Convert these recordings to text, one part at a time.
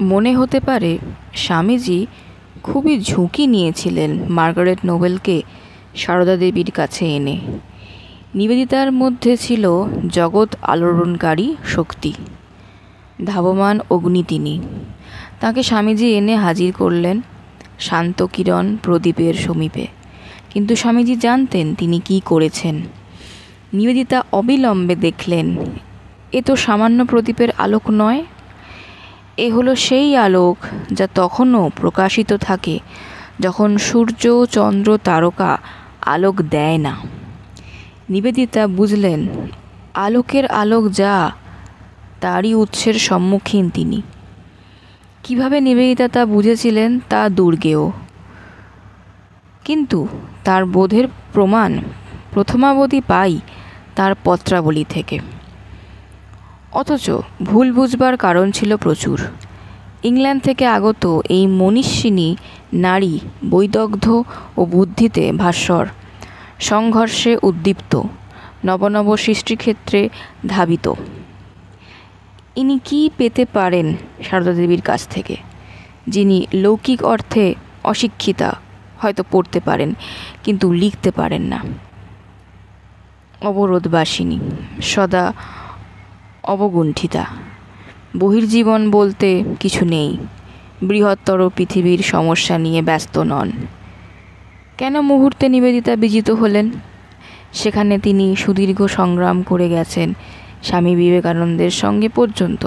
মনে হতে পারে স্বামীজি খুবই ঝুঁকি নিয়েছিলেন মার্গারেট নোবেলকে সারদা দেবীর কাছে এনে। নিবেদিতার মধ্যে ছিল জগৎ আলোড়নকারী শক্তি, ধাবমান অগ্নি তিনি। তাকে স্বামীজি এনে হাজির করলেন শান্ত কিরণ প্রদীপের সমীপে। কিন্তু স্বামীজি জানতেন তিনি কি করেছেন। নিবেদিতা অবিলম্বে দেখলেন, এ তো সামান্য প্রদীপের আলোক নয়, এ হলো সেই আলোক যা তখনও প্রকাশিত থাকে যখন সূর্য চন্দ্র তারকা আলোক দেয় না। নিবেদিতা বুঝলেন, আলোকের আলোক যা, তারই উৎসের সম্মুখীন তিনি। কিভাবে নিবেদিতা তা বুঝেছিলেন তা দুর্গেয়, কিন্তু তার বোধের প্রমাণ প্রথমাবধি পাই তার পত্রাবলী থেকে। অথচ ভুল বুঝবার কারণ ছিল প্রচুর। ইংল্যান্ড থেকে আগত এই মনীষিনী নারী বৈদগ্ধ্য ও বুদ্ধিতে ভাস্বর, সংঘর্ষে উদ্দীপ্ত, নবনব সৃষ্টিক্ষেত্রে ধাবিত। ইনি কি পেতে পারেন সারদা দেবীর কাছ থেকে, যিনি লৌকিক অর্থে অশিক্ষিতা, হয়তো পড়তে পারেন কিন্তু লিখতে পারেন না, অবরোধবাসিনী, সদা অবগুণ্ঠিতা, বহির্জীবন বলতে কিছু নেই, বৃহত্তর পৃথিবীর সমস্যা নিয়ে ব্যস্ত নন। কেন মুহূর্তে নিবেদিতা বিজিত হলেন? সেখানে তিনি সুদীর্ঘ সংগ্রাম করে গেছেন স্বামী বিবেকানন্দের সঙ্গে পর্যন্ত।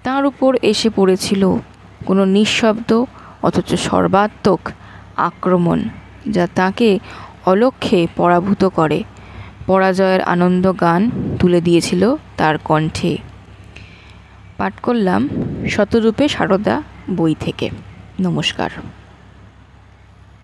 তার উপর এসে পড়েছিল কোনো নিঃশব্দ অথচ সর্বাত্মক আক্রমণ, যা তাকে অলক্ষ্যে পরাভূত করে পরাজয়ের আনন্দ গান তুলে দিয়েছিল তার কণ্ঠে। পাঠ করলাম শতরূপে সারদা বই থেকে। নমস্কার।